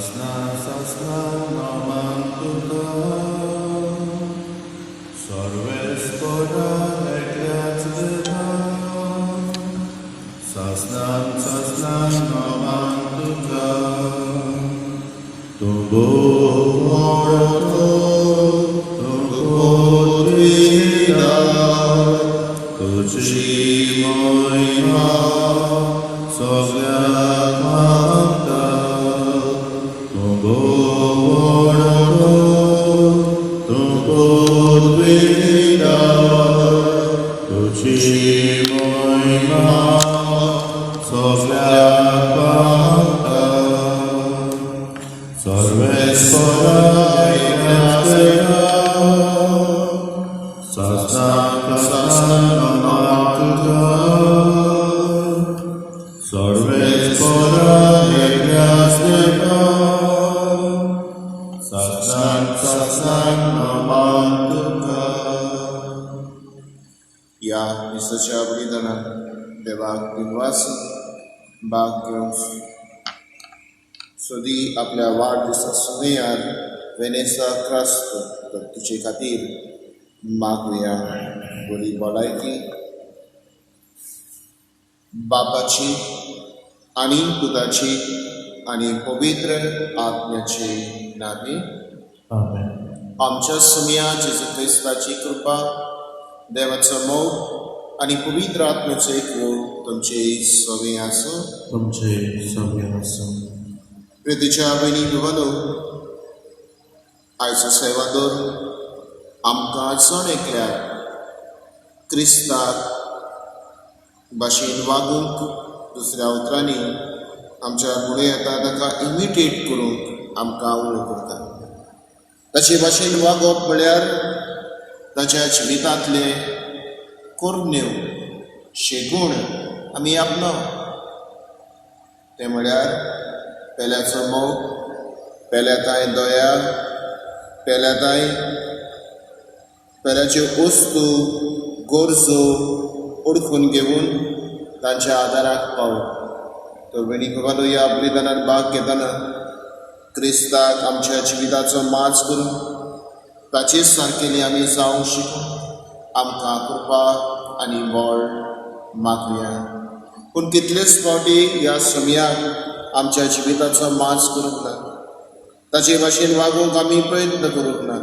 Sasna sasna naman tuta, sarves pora ekliat deva. Sasna naman tuta, tubo morato, tubo trida, tuci moima, sovyamanta. या ख्रिस्ताच्या बलिदानात देवाक दिनवास भाग घेवन सोदी आपल्या वाढदिवसा सुमयार वेनेसा क्रास्त तुजे खातीर मागुया बरी भलायकी बापाची आनी पुताची आनी पवित्र आत्म्याची नावे आमच्या सुमया जेजू क्रिस्ताची कृपा देवाचो मोग आनी पवित्र आत्म्याचो एकवो तुमचे सगळे आसूं प्रितीच्या भयणी भावांनो, आयचो सेवादोर आमकां चड एकल्यार क्रिस्ताक भाशेन वागूंक दुसऱ्या उतरांनी आमच्या फुडें येता ताका इमिटेट करूंक आमकां उलो करता. ताचे भाशेन वागप म्हळ्यार ताच्या जिवितांतले कोरण्यो शेगूण आमी आपणावप. ते म्हळ्यार पेल्याचो मोग, पेल्याताय दया, पेल्याच्यो वस्तू गरजो ओळखून घेवन तांच्या आदाराक पावप. तर भयणी भावांनो, ह्या बलिदानात भाग घेतना क्रिस्ताक आमच्या जिविताचो माज करून ताचे सारकेली आमी जावंक शिकूं आमकां कृपा आनी बळ मागुया. पूण कितलेच फावटी ह्या समयाक आमच्या जिविताचो माज करूंक ना, ताचे भाशेन वागूंक आमी प्रयत्न करूंक ना,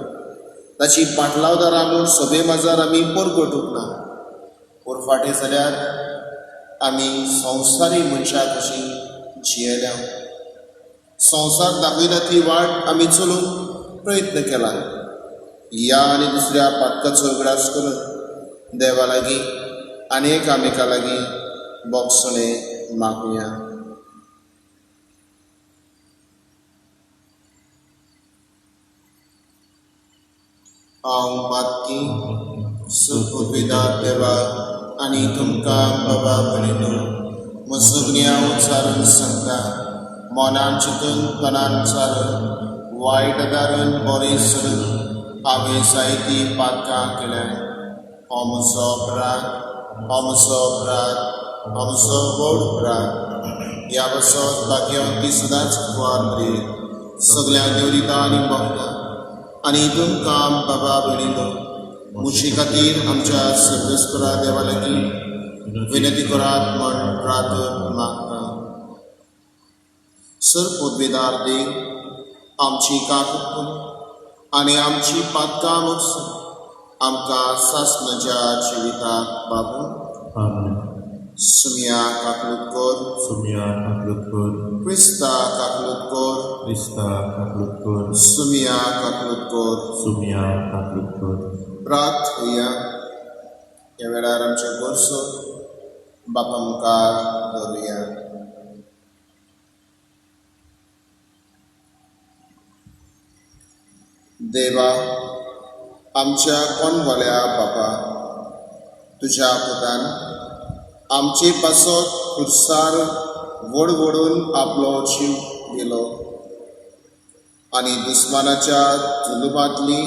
ताची पाटलावदार म्हणून सभे माजार आमी परगटूंक ना. पूण फाटीं जाल्यार आमी संवसारी मनशां कशी जियेल्या, संवसार दाखयता ती वाट आमी चलूंक प्रयत्न केला. ह्या आनी दुसऱ्या पातकाचो उगडास करून देवा लागीं आनी एकामेका लागीं बोगसणें मागुया. हांव पातकी सुखविदार देवा आनी तुमकां बाबा भयणीनो म्हज्या सगळ्या उच्चारून सांगता, मोनान चिंतून तनान चालून वायट दारून बरें सोडून हांवें जायतीं पातकां केल्यां. हो म्हजो अपराध, हो म्हजो अपराध, हो म्हजो व्हड अपराध. ह्या बसत बाकी ती सदांच खुवार करीत सगळ्या देवरिता आनी भक्तां आनी तुमकां बाबा भयणीनो मुशी खातीर आमच्या सर्वेस्परा देवा लागीं विनंती करात म्हण प्रार्थना मागता. सर्वोद्वेदार देव, आमची काकूट आनी आमची पातकां मोगसून आमकां सासणाच्या जिविताक बाबून सुमया काकलूत कर, क्रिस्ता काकलूत कर, सुमया काकलूत कर. प्रार्थया ह्या वेळार आमचे गोरसो बापा मुखार दवरुया. देवा, आमच्या कोणगोल्या बापा, तुज्या पुतान आमचे पासत खुर्सार वडवडून आपलो जीव दिलो आनी दुस्मानाच्या जुलुमांतली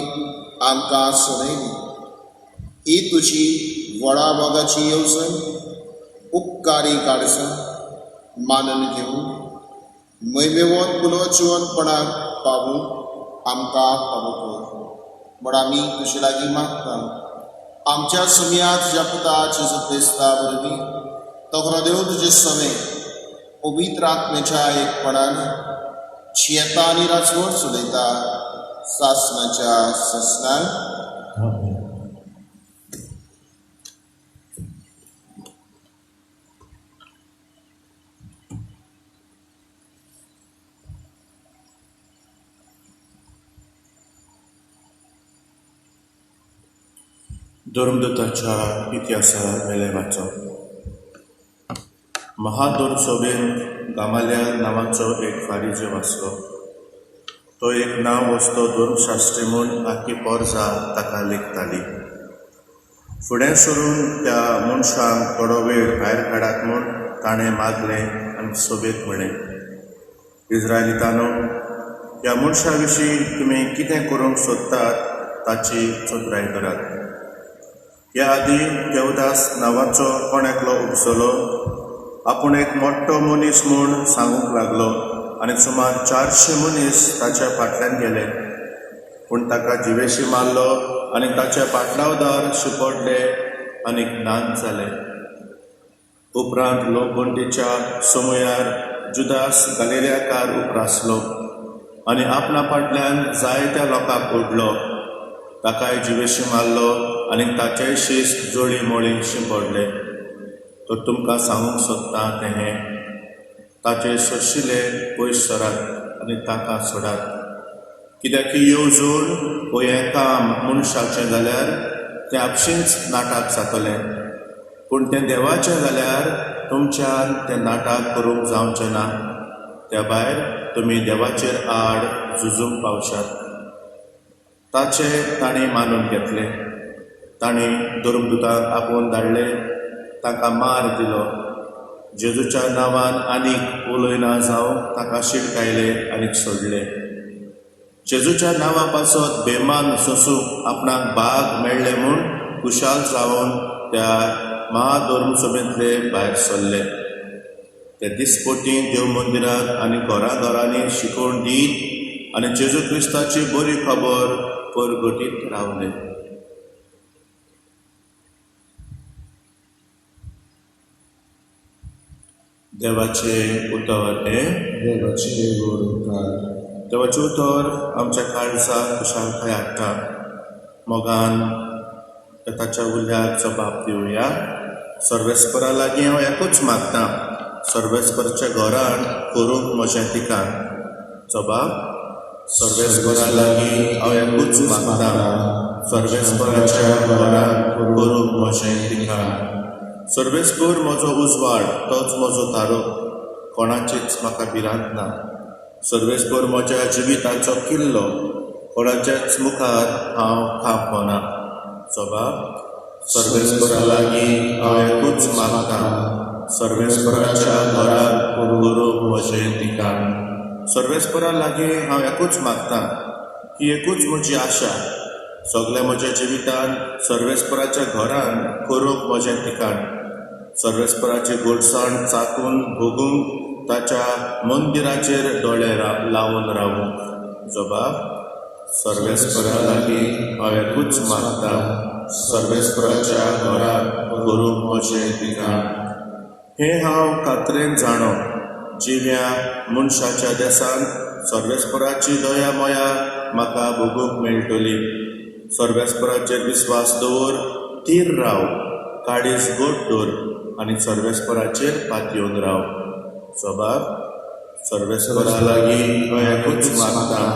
आमकां सोडयली. ही तुजी व्हडा मोगाची येवजण उपकारी काडसां मानून घेवन मैमेवत कुलोचवनपणाक पावूं आमकां फावो कर. म्हण आमी तुजे लागीं मागता. आमच्या सुमयात ज्या पुता जेजू क्रिस्ता वरवीं तगरो देव तुजे समें पवित्र आत्म्याच्या एकपणान जियेता आनी राजवट चलयता सासणाच्या ससनान. धर्मदूताच्या इतिहासा वेले वाचप. महादोर सोबेन गामाल्याल नांवाचो एक फारीजे वाचलो. तो एक नांव वस्तो धर्मशास्त्री म्हूण आख्खी पोरजा ताका लेखताली. फुडें सरून त्या मनशांक थोडो वेळ भायर काडात म्हूण ताणें मागलें आनी सोबेत म्हळें, इस्रायलितांनो, ह्या मनशा विशीं तुमी कितें करूंक सोदतात ताची चोत्राय करात. ह्या आदी देवदास नांवाचो कोण एकलो उपसलो आपूण एक मोठो मनीस म्हूण सांगूंक लागलो आनी सुमार 400 मनीस ताच्या फाटल्यान गेले. पूण ताका जिवेशी मारलो आनी ताचे पाटलावदार शिपडले आनी नांद जाले. उपरांत लोकगणतीच्या समयार जुदास गलिलाकार उप्रासलो आनी आपणा फाटल्यान जायत्या लोकांक ओडलो. ताकाय जिवेशी मारलो आनी ताचेय शीस जोडी मोळी शिंपडले. तो तुमकां सांगूंक सोदता तें हें, ताचे सोशिले पयस सरात आनी ताका सोडात. कित्याक येवजून वो हें काम मनशाचें जाल्यार तें आपशींच नाटक जातलें, पूण तें देवाचें जाल्यार तुमच्यान तें नाटक करूंक जावचें ना. त्या भायर तुमी देवाचेर आड झुजूंक पावशात. ताचे तांणी मानून घेतले. तांणी धर्मदूताक आपोवन धाडले, ताका मार दिलो. जेजूच्या नांवान आनीक उलयना जावं ताका शिडकायले आनीक सोडले. जेजूच्या नांवा पासत बेमान सोसूंक आपणाक भाग मेळ्ळे म्हूण खुशाल जावन त्या महाधर्मसभेंतले भायर सरले. ते दिसपोटी देव मंदिरांत आनी घरांनी शिकोवन दीत आनी जेजू क्रिस्ताची बरी खबर परगटीत रावले. देवाचे उतर देवाचे उतर. देवाचे उतर आमच्या काळजाक खुशालकाय हाडटा. मोगान ताच्या उल्यार जबाब दिवया. सर्वेस्परा लागीं हांव एकूच मागतां, सर्वेस्पराच्या घरान करूंक म्हजें ठिकाण. जबाब, सर्वेस्परा लागीं हांव एकूच मागतां, सर्वेस्पराच्या घरान करूंक म्हजें ठिकाण. सर्वेस्पर म्हजो उजवाड, तोच म्हजो तारो, कोणाचीच म्हाका भिरांत ना. सर्वेस्पर म्हज्या जिविताचो किल्लो, कोणाच्याच मुखार हांव खांपना. जबाब, सर्वेस्परा लागीं हांव एकूच मागतां, सर्वेस्पराच्या घरान करूंक म्हजें ठिकाण. सर्वेस्परा लागीं हांव एकूच मागतां, ही एकूच म्हजी आशा. सगळ्या म्हज्या जिवितान सर्वेस्पराच्या घरान करूंक म्हजें ठिकाण. सर्वेस्पराची गोडसाण चाकून भोगूंक ताच्या मंदिराचेर दोळे लावन रावूंक. जबाब, सर्वेस्परा लागीं हांव एकूच मागतां, सर्वेस्पराच्या घरान करूंक म्हजें ठिकाण. हें हांव खात्रेन जाणो, जिव्या मनशाच्या देसान सर्वेस्पराची दया मोया म्हाका भोगूंक मेळटली. सर्वेस्पराचेर विस्वास दवर, थीर राव, काळीज गोट दवर आनी सर्वेस्पराचेर पातयेवन राव. जबाब, सर्वेस्परा लागीं हांव एकूच मागतां,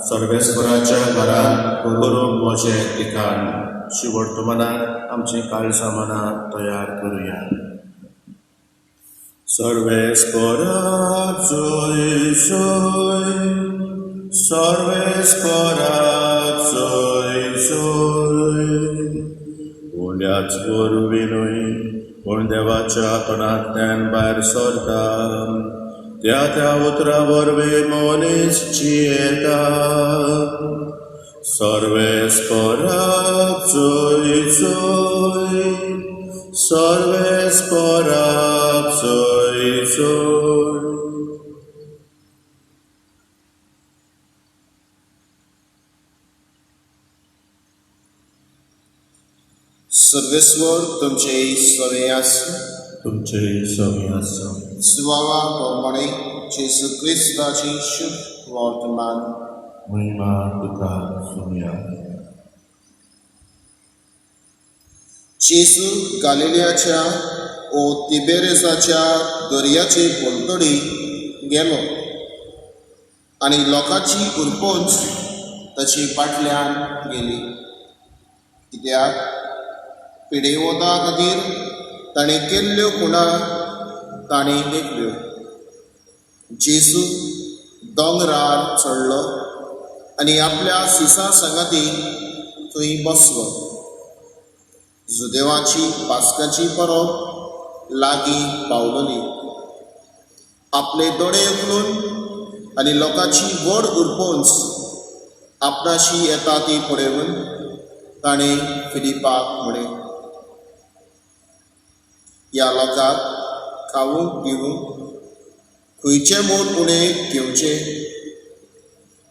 सर्वेस्पराच्या घरान करूंक म्हजें ठिकाण. शिवोर्तमानांत आमची काळजां मनां तयार करुया. सर्वेस्परा जय जय, सर्वेस्परा जय जय. उल्याच वरवीं पूण देवाच्या तोंडांतल्यान भायर सरता, त्या उतरा वरवीं मनीस जियेता. सर्वेस्परा जय जय, सर्वेस्परा जय जय. सर्वेश्वर तुमचे सवे आसूं. तुमचे सवी आसूं. सुवाळा प्रमाणे जेजू क्रिस्ताची शुभ वर्तमान. महिमा तुका सुमया. जेजू गालिलियाच्या ओ तिबेरेसाच्या दर्याचे पलतडी गेलो आनी लोकांची उरपोंच ताची फाटल्यान गेली. कित्याक पिडेवता खातीर ताणें केल्ल्यो खुणा ताणें देखल्यो. जेजू दोंगरार चडलो आनी आपल्या सिसां सांगाती थंय बसलो. जुदेवाची पास्काची परब लागीं पावलोली. आपले दोळे उखलून आनी लोकांची व्हड उरपोंच आपणाशी येता ती पळोवन ताणें फिलिपाक म्हळें, ह्या लोकांक खावूंक दिवूंक खंयचें मोल उणें घेवचें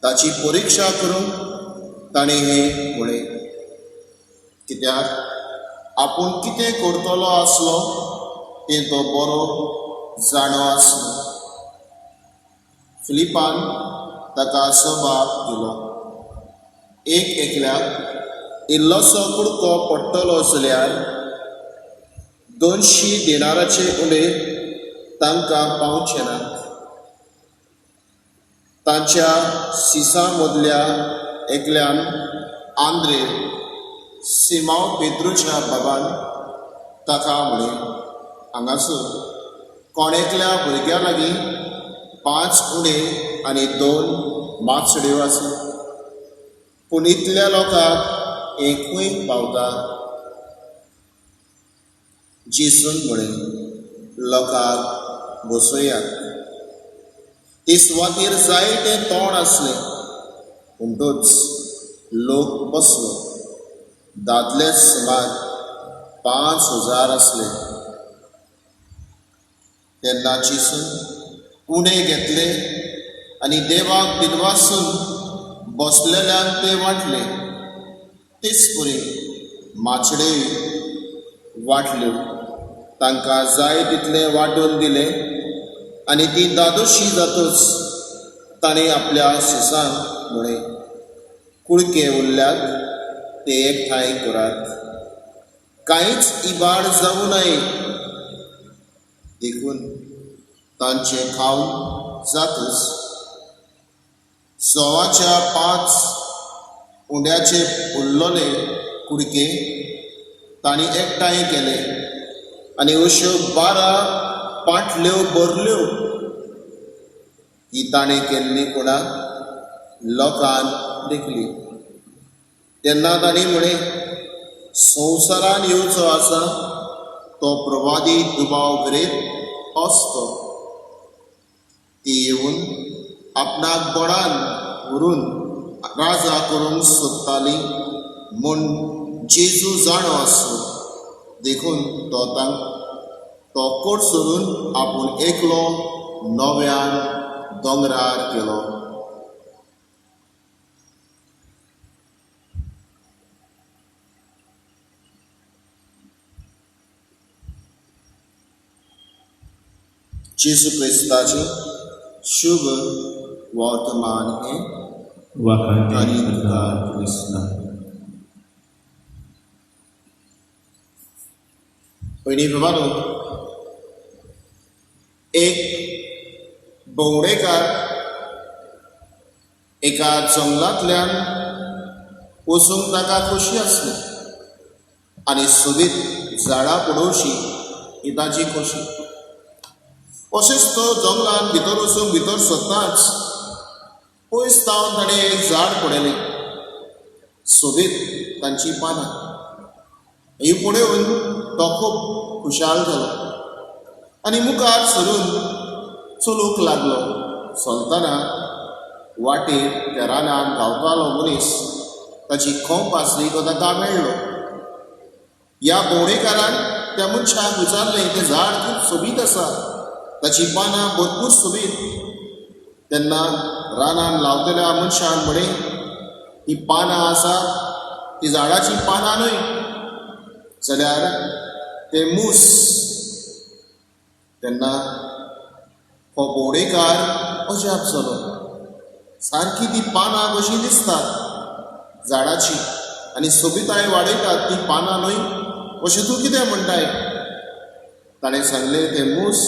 ताची परिक्षा करूंक ताणें हें म्हळें. कित्याक आपूण कितें करतलो आसलो तें तो बरो जाणो आसलो. फिलिपान ताका सबाब दिलो. एक एकल्याक इल्लोसो कुडको पडटलो जाल्यार 200 दिनाराचे उणें तांकां पावचें ना. तांच्या सिसां मदल्या एकल्यान आंद्रे, सिमांव पेद्रूच्या बाबान ताका म्हळें, हांगासर कोणेकल्या भुरग्या लागीं 5 उणें आनी 2 माचड्यो आसा, पूण इतल्या लोकांक हें खंय पावता. जेजून म्हळें, लोकांक बसयात. ते सुवातेर जायतें तोंड आसलें, म्हणटूच लोक बसलो. दादले सुमार 5000 आसले. तेन्ना जेजून उणें घेतले आनी देवाक दिनवासून बसलेल्यांक ते वांटले. तेच परी माचडेय वांटल्यो. तांकां जाय तितलें वांटून दिलें आनी ती दादोशी जातूच ताणें आपल्या सिसांक म्हळें, कुडके उरल्यात ते एकठांय करात. कांयच इबाड जावं नये. देखून तांचें खावन जातच सवाच्या 5 उंड्याचे उरलोले कुडके तांणी एकठांय केले आनी अश्यो 12 पाटल्यो भरल्यो. ही ताणें केल्ली खुणा लोकांन देखली. तेन्ना ताणें म्हळें, संवसारान येवचो आसा तो प्रवादी दुबाव करीत होच तो. ती येवन आपणाक बळान व्हरून राजा करूंक सोदताली म्हूण जेजू जाणो आसलो. देखून तो कोट सोडून आपूण एकलो नव्यान दोंगरार गेलो. जेजू क्रिस्ताचे शुभ वर्तमान हें. वाखाणी तुका क्रिस्ता. पयलीं बाबानो, एक भोंवडेकार एका जंगलांतल्यान वचूंक ताका खोशी आसली आनी सोबीत झाडां पडोवची ही ताची खोशी. अशेंच तो जंगलान भितर वचूंक भितर सरताच पयस तावन ताणें एक झाड पळयलें. सोबीत तांची पानां. ही पळोवन तो खूब खुशाल जालो आनी मुखार सरून चलूंक लागलो. चलतना वाटेर त्या रानान गावतालो मनीस ताची खोंप आसली तो ताका मेळ्ळो. ह्या भोंवडेकारान त्या मनशाक विचारलें, तें झाड खूब सोबीत आसा, ताची पानां भरपूर सोबीत. तेन्ना रानान लावतल्या मनशान म्हळें, ही पानां आसा ती झाडाची पानां न्हय, जाल्यार ते मूस तेन्ना हो भोंवडेकार अजाप जालो. सारकी ती पानां कशी दिसतात झाडाची आनी सोबिताय वाडयतात ती पानां न्हय, अशें तूं कितें म्हणटाय? ताणें सांगलें ते मूस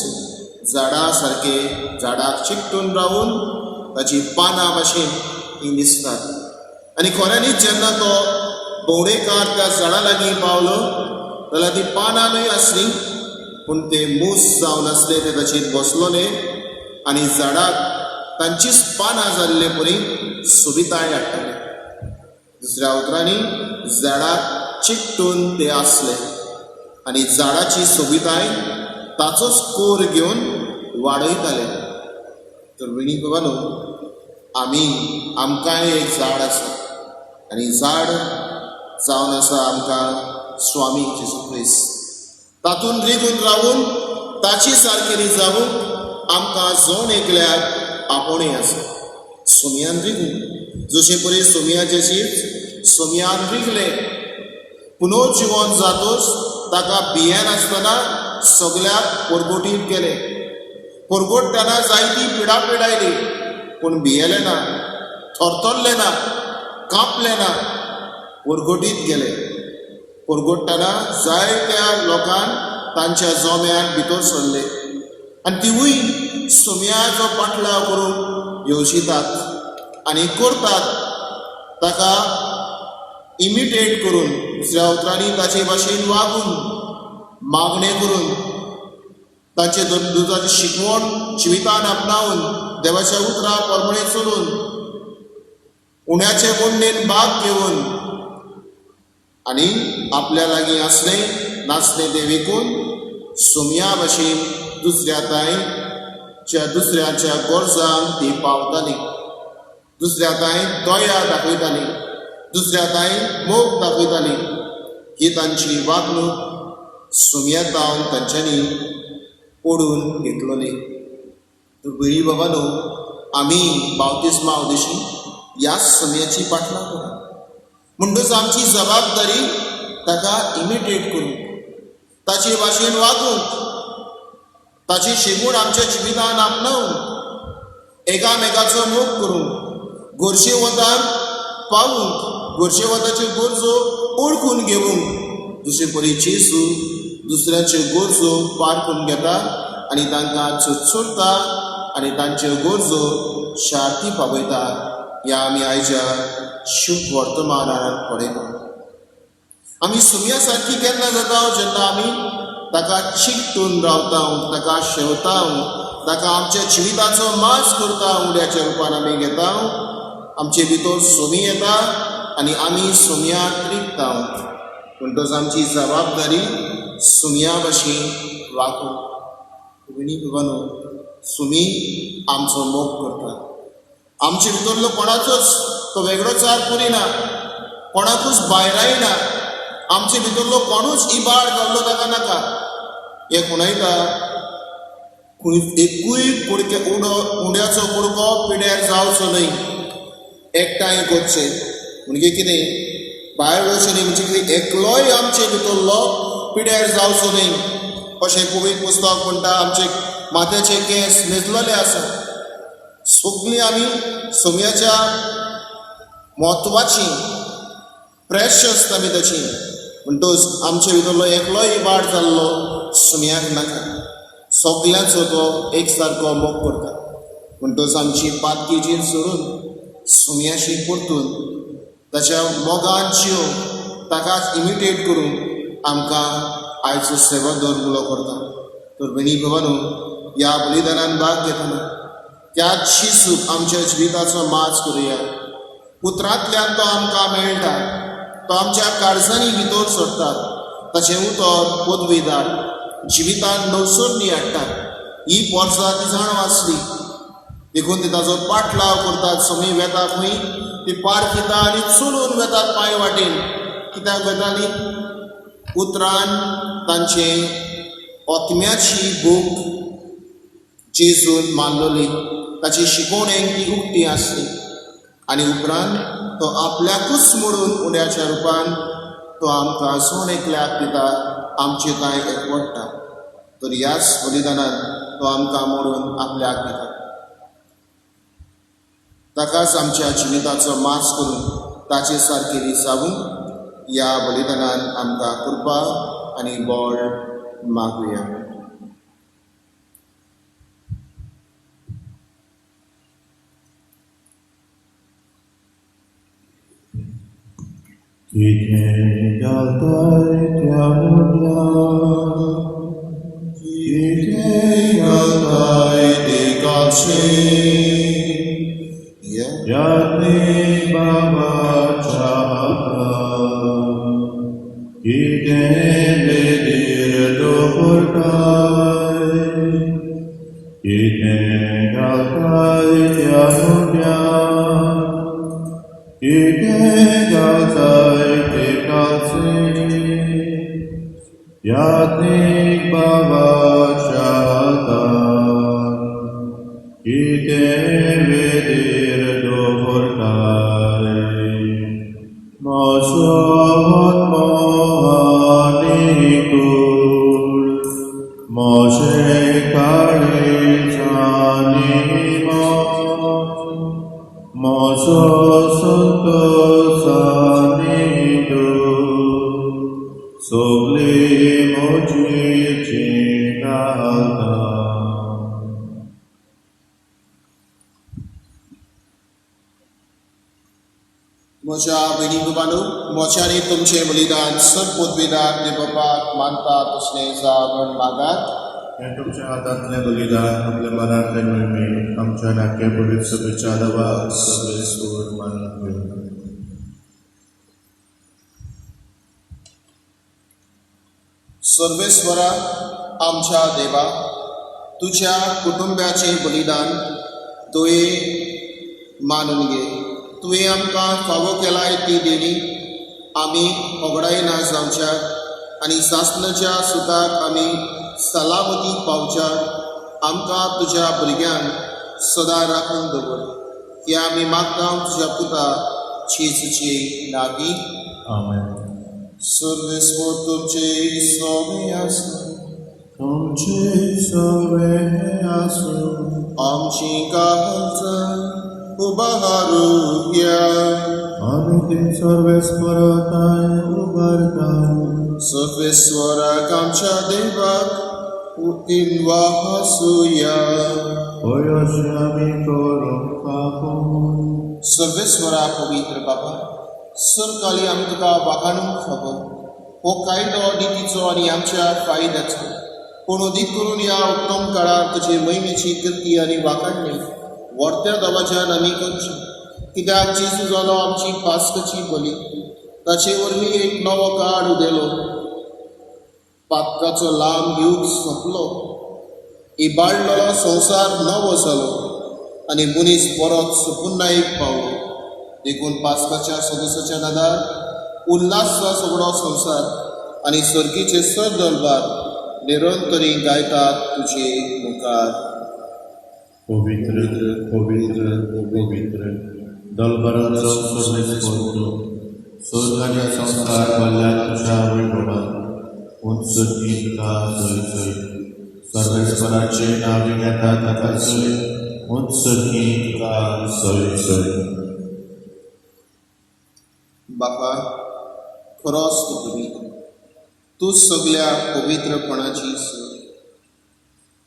झाडा सारके झाडाक चिकटून रावून ताची पानां भाशेन ती दिसतात. आनी खऱ्यांनीच जेन्ना तो भोंवडेकार त्या झाडा लागीं पावलो जाल्यार ती पानां न्हय आसलीं, पूण ते मूस जावन आसले ते ताचेर बसलोले आनी झाडाक तांचीच पानां जाल्ले परी सोबिताय हाडटाले. दुसऱ्या उतरांनी झाडाक चिकटून ते आसले आनी झाडाची सोबिताय ताचोच कोर घेवन वाडयताले. तर विणी बाबानो, आमकांय एक झाड आसा आनी झाड जावन आसा आमकां स्वामी जेजू क्रिस्त. तातून रिगून रावून ताची सारकेली जावूंक आमकां जण एकल्याक आपणय आसा. सोमयान रिगून जशे परी सोमयाचे शीत सोमयान रिगले, पुनर्जीवन जातोच ताका बियान आसतना सगल्याक परगोटीत गेले. परगोडटना जायती पिडा पिडायली, पूण भियेले ना, थरथरले ना, कांपले ना, परगोटीत गेले. परगोडटना जायत्या लोकांक तांच्या जोम्यान भितर सरले आनी तिवूय सोमयाचो पाटलाव करून येवजितात आनी करतात ताका इमिटेट करून, दुसऱ्या उतरांनी ताचे भाशेन वागून मागणें करून ताचे दुदाची शिकवण जिवितान आपणावन देवाच्या उतरां परमळे चलून उण्याचे कोंडेन भाग घेवन आनी आपल्या लागीं आसले नासले ते विकून सोमया भाशेन दुसऱ्याच्या गोरजांक ती पावताली. दुसऱ्या ताई दया दाखयताली, दुसऱ्या ताई मोग दाखयताली. ही तांची वागणूक सोमयातावन तांच्यांनी ओडून घेतलोली. भुरगीं बाबानो, आमी बावतिस्मा उदेशी ह्याच सोमयाची पाटलाव करा. म्हणटच आमची जबाबदारी ताका इमिटेट करूंक, ताचे भाशेन वागूंक, ताची शिकवण आमच्या जिवितान आपणावंक, एकामेकाचो मोग करूंक, गोरशे वतान पावूंक, गोरशे वताच्यो गरजो ओळखून घेवंक, जशे परी जेजू दुसऱ्याच्यो गरजो पारखून घेता आनी तांकां चुचुरता आनी तांच्यो गरजो शार्ती पावयता. ह्या आमी आयच्या शुभ वर्तमानान पळयता. आमी सुमया सारकी केन्ना जाता जेन्ना आमी ताका चिकटून रावता, ताका शेवता, ताका आमच्या जिविताचो माज करता, उड्याच्या रुपान आमी घेता. आमचे भितर सोमी येता आनी आमी सोमयाक रिगता. म्हणटच आमची जबाबदारी सोमया भाशेन वागूंक. विणी बाबानो, सुमी आमचो मोग करता. आमचे भितरलो कोणाचोच तो वेगळोचार करिना, कोणाकूच भायरायना. आमचे भितरलो कोणूच इबाड जाल्लो ताका नाका. हे कुणयता एकूय उंड्याचो कुडको पिड्यार जावचो न्हय, एकठांय करचें. म्हणजे कितें भायर वचचें न्ही, म्हणजे कितें एकलोय आमचे भितरलो पिड्यार जावचो न्हय. अशें पवित्र पुस्तक म्हणटा. आमचे माथ्याचे केंस न्हेसलेले आसा. सगळीं आमी सोमयाच्या म्हत्वाची प्रेशस आमी ताची. म्हणटच आमचे भितरलो एकलोय इबाड जाल्लो सोमयाक नाका. सगल्यांचो तो एक सारको मोग करता. म्हणटच आमची पातकी जीण सोडून सोमयाशी परतून ताच्या मोगान जिवूंक, ताकाच इमिटेट करूंक आमकां आयचो सेवा दवरलो करता. तर विणी बाबानो, ह्या बलिदानान भाग घेतना त्याच शिसूक आमच्या जिविताचो माज करुया. उतरांतल्यान तो आमकां मेळटा, तो आमच्या काळजांनी भितर सरता. ताचें उतर पदवीदार जिवितान नवसरणी हाडटा. ही वर्सां ती जाण वाचली देखून ती ताचो पाटलाव करतात. समी वेता खंय ती पारखिता आनी चलून वेतात पांय वाटेन. कित्याक वेताली? उतरान तांचे आत्म्याची भूक जेजून मारलोली, ताची शिकवणेक ती उक्ती आसली. आनी उपरांत तो आपल्याकूच मोडून उड्याच्या रुपान तो आमकां सोण एकल्याक दिता आमचे कांय एकवटता, तर ह्याच बलिदानान तो आमकां मोडून आपल्याक दिता. ताकाच आमच्या जिविताचो मास करून ताचे सारकेली सावूंक ह्या बलिदानान आमकां कृपा आनी बळ मागुया. Kiथे galtai tiamulia, Kiथे galtai dekace, Yatni baba chahata, Kiथे bedir dohortai, Kiथे galtai tiamulia, Kiथे galtai dekace, Yatni baba chahata, Kiथे bedir dohortai, Mosot mohanikul, Moshe kari zanimo, Moso santo sanido, sublimo cicinata. म्हज्या भयणी बाबांनो, मोच्यानी तुमचे बलिदान सब पदवीदार देवबापाक मानता तसलें जावं म्हण मागात. हे तुमच्या हातांतले बलिदान आपल्या मनांतले नोयमे आमच्या नाक्या पवित्र सभेच्या दवा सगळे सूर मानून घेऊन. सर्वेस्वरा आमच्या देवा, तुझ्या कुटुंबाचे बलिदान तुवें मानून घे. तुवें आमकां फावो केलाय ती देणी आमी होगडाय ना जावच्या आनी सासणाच्या सुखाक आमी सलामती पावच्या आमकां तुज्या भुरग्यांक सदां राखून दवर. हे आमी मागता तुज्या पुता जेजूचे नांवी. आमेन. सर्वेस्वर तुमचे सोबे आसूं, तुमचे सवे आसूं, आमची काळजां उबारूया. आमी ते सर्वेस्वराताय उबारताय. सर्वेस्वराक आमच्या देवाक वासूया. होय अशें आमी करूंक पावूं. सर्वेस्वरा पवित्र बाबा, सरकाली आमी तुका वाखाणूंक खबर. हो कायदो नितीचो आनी आमच्या फायद्याचो, पूण अदीक करून ह्या उत्तम काळार तुजे महिमेची कीर्ती आनी वाखाणणी व्हरत्या दबाज्यान आमी करची. कित्याक जेजू जालो आमची पास्कची बली, ताचे वरवीं एक नवो काळ उदेलो. पातकाचो लांब युग सोंपलो, इबाडलेलो संवसार नवो जालो आनी मनीस परत सुपुन्नायेक पावलो. देखून पास्काच्या सदस्याच्या नादार उल्हास सगळो संवसार आनी सर्गीचे सर दरबार निरंतरी गायतात तुजे मुखार. पवित्र पवित्र पवित्र दलबराचो सर्वेस्वर तूं, स्वर्गाच्या संस्कार भरल्या तुझ्या वैभवान उंच तुका जय जय. सर्वेस्वराचे नावे घेता ताका जय, उंच तुका जय जय. बापा, खरोच तूं पवित्र, तूं सगळ्या पवित्रपणाची सोय.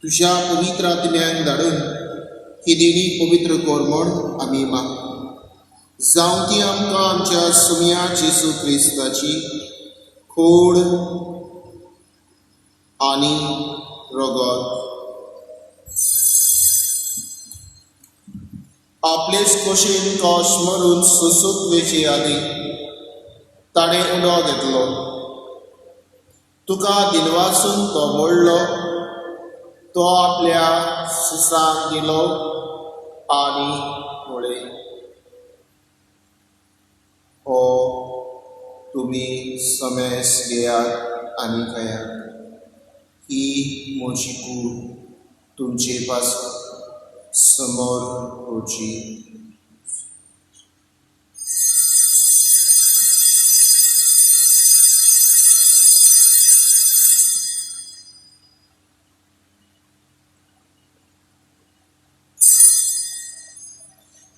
तुज्या पवित्र आत्म्याक धाडून ही देणी पवित्र कर म्हूण आमी मागता. जावं ती आमकां आमच्या सुम्या जेजू क्रिस्ताची खोड आनी रगत आपलेच खोशेन कॉश मारून सोसूंक वेचे आदी ताणें उडो घेतलो. तुका दिनवासून तो मोडलो, तो आपल्या सुसांक दिलो आनी म्हळे, हो तुमी समेस घेयात आनी खायात. ही म्हजी कूड तुमचे पासून समोर होची.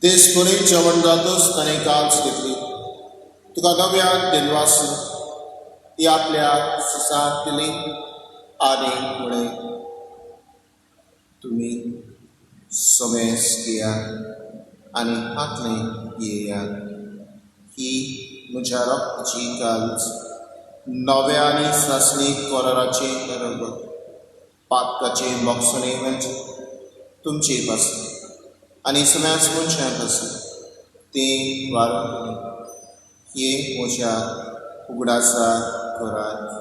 देशभरीत जेवण जातोच ताणें काल्स घेतली. तुका नव्यान दिनवास ती आपल्या सुसात दिली आनी म्हणे तुमी सोमेस घेयात आनी हातलें येयात. ही म्हज्या रक्ताची काल्स नव्या आनी सासणी कोराराचे रगत पातकाचे मोगसणे म्हणजे तुमचे पासून आनी सगळ्याच मनशां पासून तें वारून हे म्हज्या उगडासा करात.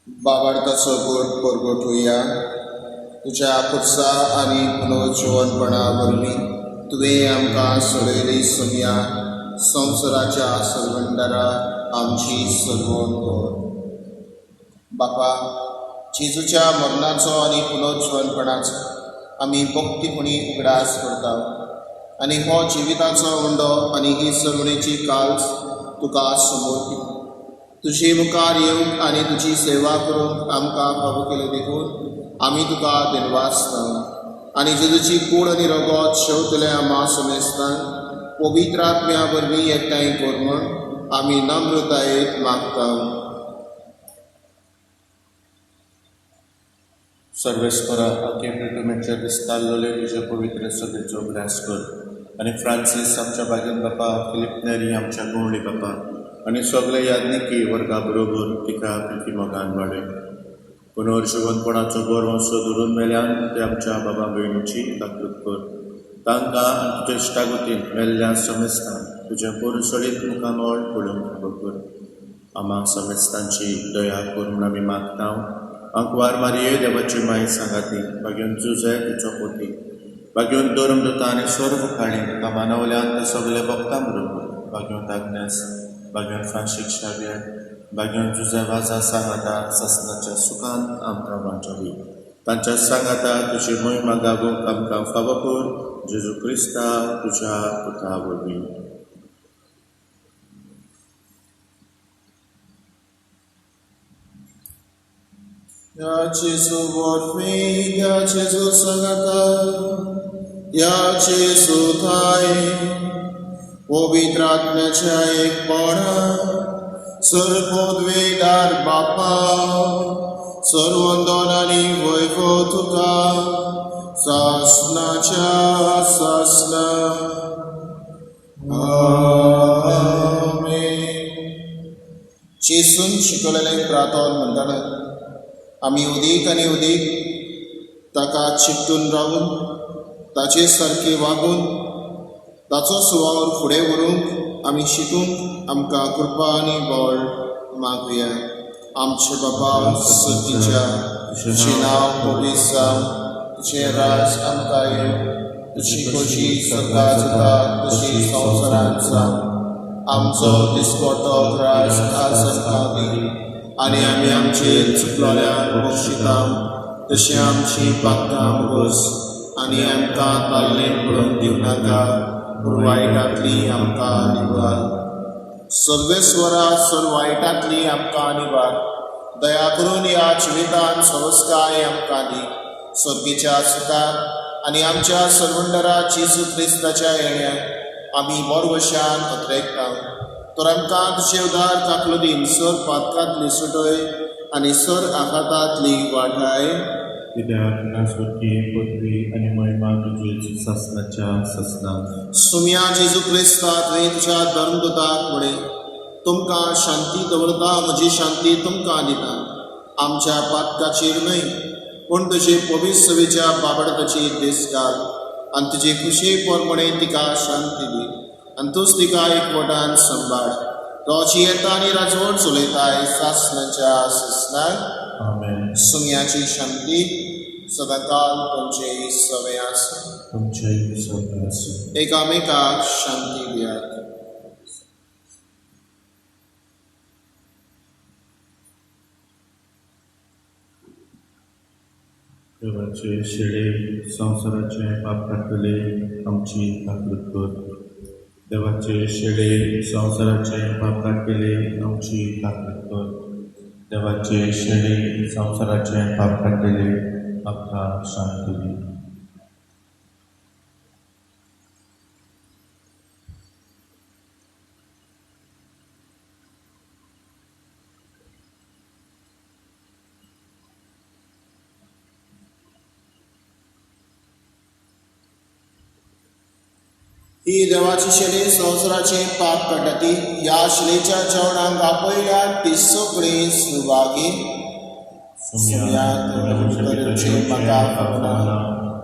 बाबार्थाचो गोड परगटुया. तुज्या खुर्सा आनी पुनर्जीवनपणा वरवीं तुवें आमकां सोडयली सोम्या संवसाराच्या सरवंडरा आमची सरवण कर. बापा, जेजूच्या मरणाचो आनी पुनर्जीवनपणाचो आमी भक्तीपणी उगडास करता आनी हो जिविताचो उंडो आनी ही सरवणेची काल्स तुका समर्पित. तुजे मुखार येवंक आनी तुजी सेवा करूंक आमकां फावो केले देखून आमी तुका दिनवासता आनी जेजूची कूड आनी रगत शेवतले आमा समेस्तान पवित्र आत्म्या वरवीं एकठांय कर म्हूण आमी नम्रतायेत मागता. सर्वेस्परा आखे प्रिटमेच्या दिसताल्लोले तुजे पवित्र सभेचो ग्रास कर आनी फ्रांसीस आमच्या बागेन बापा, फिलिप नेरी आमच्या गोवळी बापा आनी सगळे याज्ञिकी वर्गा बरोबर तिका प्रिती मोगान वाडय. पुनर्जीवनपणाचो बरो वंसो धरून मेल्यान ते आमच्या बाबा भयणीची ताकद कर. तांकां आनी तुज्या इश्टागतीन मेल्ल्या समेस्तान तुजें पोरसळीत मुखामोळ पडूंक फावो कर. आमा समेस्तांची दया कर म्हूण आमी मागता. अंकवार मारये देवाची माय सांगाती, बागेवन जुजे तिचो पोती, बागेवन धर्मदूता आनी स्वर्ग काळी ताका मानवल्यान ते सगळे भक्तां बरोबर, बागेवन आग्नेस, बागेवन फ्रांशीक शाव्यार, बागेवन जुजे वाजा सांगाता ससनाच्या सुखांत आमकां वांचवी. तांच्या सांगाता तुजी महिमा गावूंक आमकां फावो कर. जेजू क्रिस्ता तुज्या पुता वरवीं. या जेजू वरवीं, या जेजू सांगाता, या जेजू थाय पवित्र आत्म्याच्या एकपणान सर्वोद्वेदार बापा, सर्वंदन आनी वैभव तुका सासनाच्या सासना. आमेन. जेसून शिकवलेले प्रार्थना म्हणटाना आमी उदीक आनी उदीक ताका चिकटून रावून ताचे सारके वागून ताचो सुवावर फुडें व्हरूंक आमी शिकूंक आमकां कृपा आनी बळ मागुया. आमचे बाबा सतीच्या तुजें नांव पवित्र जावं, तुजें राज आमकां येवं, तुजी खोशी स्वर्गांत जाता तशी संवसारांत जावं. आमचो दिसपडटो राज आज आमकां दी आनी आमी आमचेर चुकलोल्यांक बक्षिता तशी आमची पातकां भोस आनी आमकां ताल्लें पडूंक दिवं नाका, पूण वायटांतली आमकां निवार. सर्वेस्वरा सर्व वायटांतली आमकां निवार. दया करून ह्या जिवितांत सवस्काय आमकां दी. सर्गेच्या सुखांत आनी आमच्या सरवंडरा जेजू क्रिस्ताच्या येण्याक आमी बरवशान अत्रेकता. तर आमकां तुजे उदार काकलुदीन सर पातकांतली सुटय आनी सर आघातांतली वाटाय. कित्याक नासवती पदवी आनी महिमा तुजी ससनाच्या ससना. सुम्या जेजू क्रिस्ता तुवें तुज्या धर्मदूताक म्हणे तुमकां शांती दवरता, म्हजी शांती तुमकां दिता. आमच्या पातकाचेर न्हय पूण तुजे पवित्र सवेच्या बाबडताचेर दीस घाल आनी तुजे खुशे पोरमणे तिका शांती दी आनी तूंच तिका एकवटान सांबाळ. तोची येता आनी राजवट चलयताय सासनाच्या ससनाक. आमेन. सुम्याची शांती सदांकाल तुमचे सवे आसूं. तुमचे सवे आसूं. एकामेकाक शांती दियात. देवाचे शेडे संसाराचे पाप काटले आमची काकूट कर. देवाचे शेडे संसाराचे पाप काटले आमची काकूट कर. देवाचे शेडे संसाराचे पाप काटले आमका शांती दी. ही देवाची शेडे संवसाराचे पाप काडटी या शिलेच्या जेवणाक आपयल्या ती सगळी सुवागी म्हाका खबरना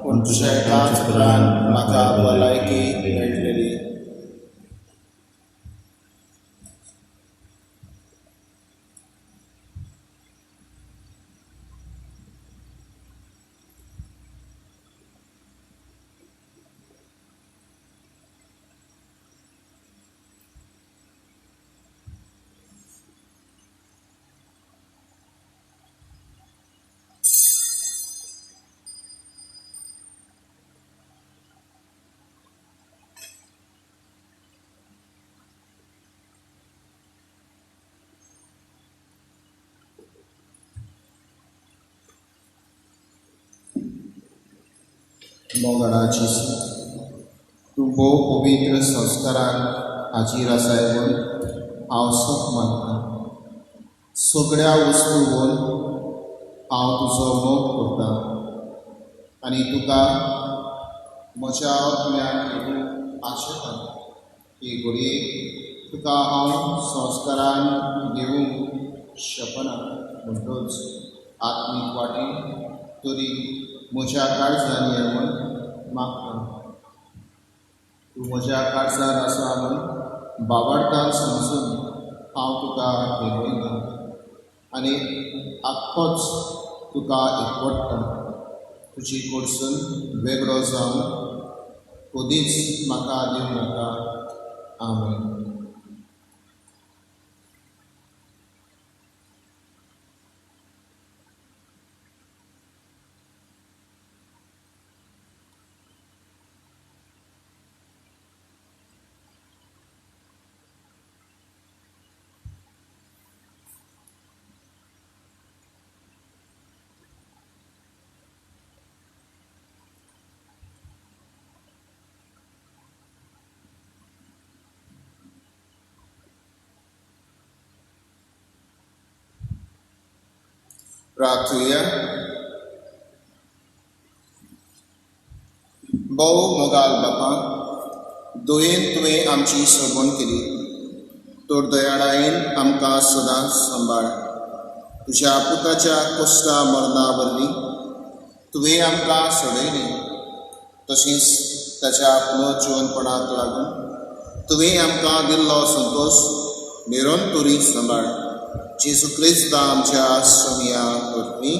पूण तुज्या एकाच पुराण म्हाका भलायकी मेळटली. मोगडाची तूं भोव पवित्र संस्कारांक हाजीर आसाय म्हूण हांव सत मानतां. सगळ्या वस्तूंवर हांव तुजो मोग करतां आनी तुका म्हज्या आपल्यान घेवूंक आशेतां. ही घडये तुका हांव संस्कारान घेवूंक शकना म्हणटच आत्मीक वाटेन तरी म्हज्या काळजान ये म्हूण मागतां. तूं म्हज्या काळजान आसा म्हूण बाबार्थान समजून हांव तुका भेटयतां आनी आख्खोच तुका एकवटतां. तुजी कडसून वेगळो जावन कधीच म्हाका दिवं नाका. आमेन. प्रार्थुया. भोव मोगाल बापा, दोयेन तुवें आमची सोबण केली. तोर दयाळायेन आमकां सदांच सांबाळ. तुज्या पुताच्या कश्टा मरणा वरवीं तुवें आमकां सोडयलें, तशींच ताच्या पुनर्जीवनपणाक लागून तुवें आमकां दिल्लो संतोश निरंतरी सांबाळ. जेजू क्रिस्त आमच्या स्वामिया करपी.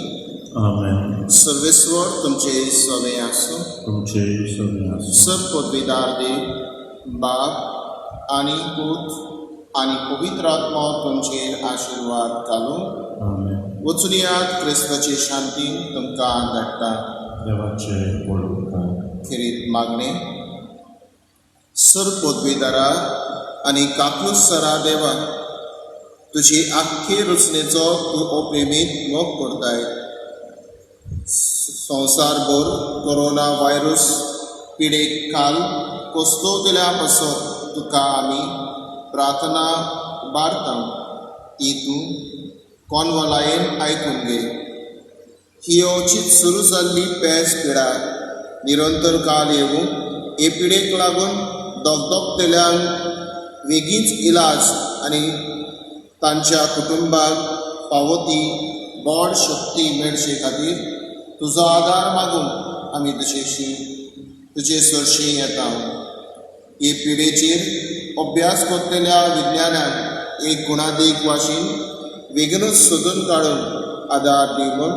आमेन. सर्वेश्वर तुमचे स्वामी आसूं. तुमचे सगळे आसूं. सब पदवीदार देव बाप आनी पूत आनी पवित्र आत्मा तुमचेर आशिर्वाद घालूं. आमेन. वचून यात क्रिस्ताची शांती तुमकां धाडटा. देवाचे पळोवकार. खेरीत मागणे. सर पदवीदारा आनी काकूस सरा देवा, तुजी आख्खे रचनेचो तूं अप्रेमीत मोग करताय. संवसारभर कोरोना व्हायरस पिडेक खाल कसलो गेल्या पासत तुका आमी प्रार्थना उबारता. ती तूं कोनवलायेन आयकून घे. ही अवचीत सुरू जाल्ली पेज पिडा निरंतर काल येवूं हे पिडेक लागून दोगदोगतेल्यांक बेगीनच इलाज आनी तांच्या कुटुंबाक पावती व्हड शक्ती मेळचे खातीर तुजो आदार मागून आमी तुजे सरशी येता. हे पिडेचेर अभ्यास करतल्या विज्ञानाक एक गुणादीक वाशीन बेगीनूच सोदून काडून आदार दी म्हूण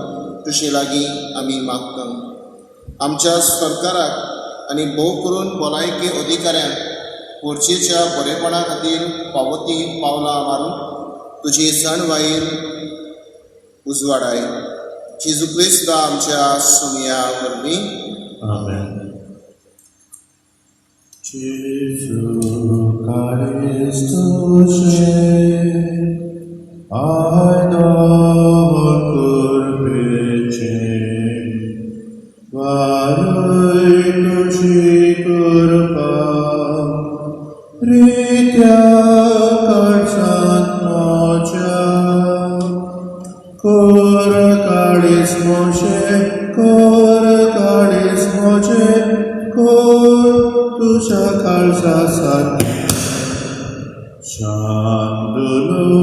तुजे लागीं आमी मागता. आमच्या सरकाराक आनी भोव करून भलायकी अधिकाऱ्यांक पोरचेच्या बरेपणा खातीर पावती पावलां मारून तुजी सणवाईर उजवाडाय. जेजू क्रिस्त आमच्या सुमया वरवीं Amen. Gesù Christus, Aidor curpice, varui cruci curpa, ritia carsat mocia, cor calis moce, cor tuja calza sat. Shandalo,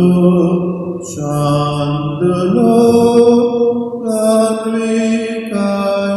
Lamricaice.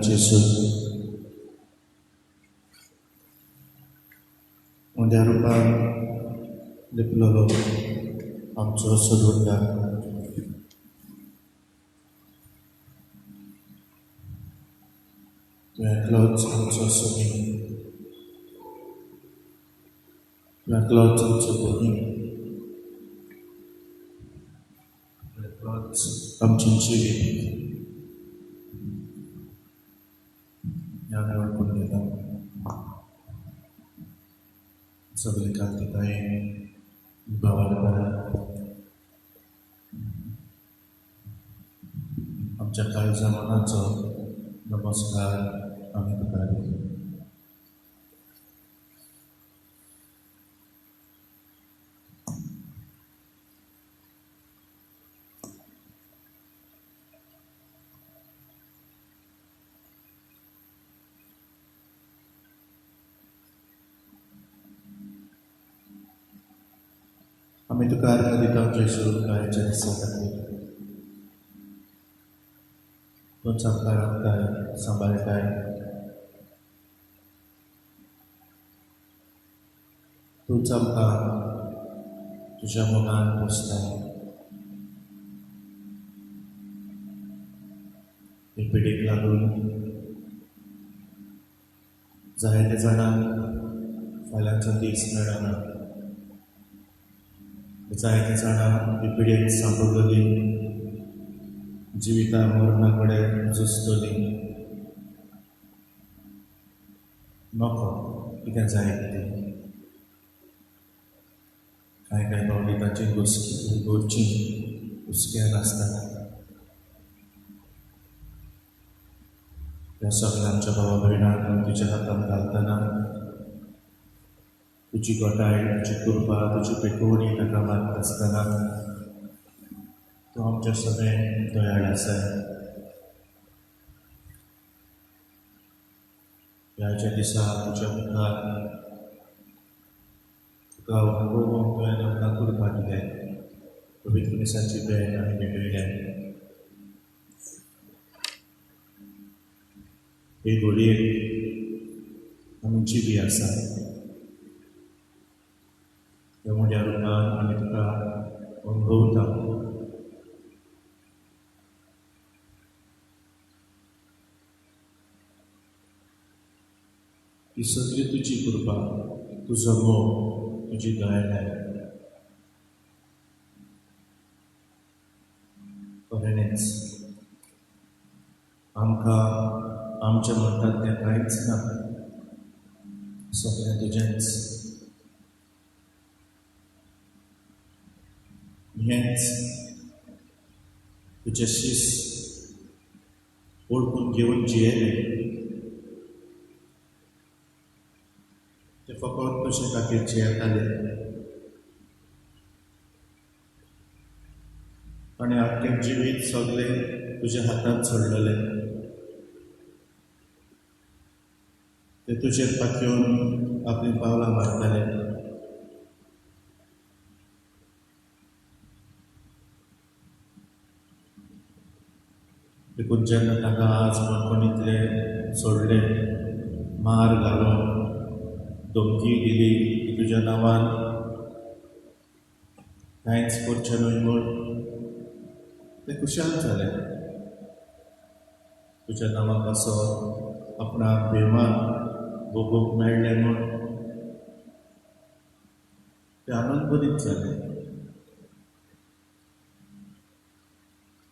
जेसू उंड्या रुपान लिपलेलो आमचो सोडवणदार तूं एकलोच आमचो सोबीत तूं एकलोच आमचो बोनी एकलोच आमची जिवीत ह्या वळखून घेता सगळे कांतिकाये भावार्पणा आमच्या काळजा मनाचो नमस्कार आमी तुका दिता. आमी तुका अर्थ दिता जेशू काळच्या दिसा खातीर तूंच आमकां राखताय सांबाळटाय तूंच आमकां तुज्या मोगान पोसताय हे पिडीक लागून जायते जाणांक फाल्यांचो दीस मेळना जायते जाणां ही पिडीक सांपडलेली जिविता मरणा कडेन झुजतली नको कितें जाय कितें कांय फावटी तांची गोरची हुसक्यान आसता ह्या सगळ्या आमच्या भावा भयणांक तुज्या हातांत घालतना तुजी गोटाय तुजी कृपा तुजी पेटवणी ताका मागता आसतना तूं आमचे सगळें दयाळ आसाय. ह्याच्या दिसा तुज्या मुखार तुका पळोवंक तुवें आमकां कृपा दिल्या पवित्र दिसाची भेट आमी मेळयल्या. हे घडयेक आमी जिवी आसा ह्या मोड्या रुपान आमी तुका अनुभवता ही सगळी तुजी कृपा तुजो मोग तुजी दयाळाय खरेंच आमकां आमच्या मतांतलें कांयच ना सगळें तुजेंच हेंच तुजें शीस ओळखून घेवन जियेलें ते फकत तुजे खातीर जियेताले आनी आख्खें जिवीत सगळें तुज्या हातांत सोडलेलें ते तुजेर पातयेवन आपलीं पावलां मारताले देखून जेन्ना ताका आज कोणीतले सोडले मार घालून धमकी दिली की तुज्या नांवान कांयच करचें न्हय म्हूण ते खुशाल जाले तुज्या नांवाक असो आपणाक बेमान भोगूंक मेळ्ळें म्हूण ते आनंदभरीत जाले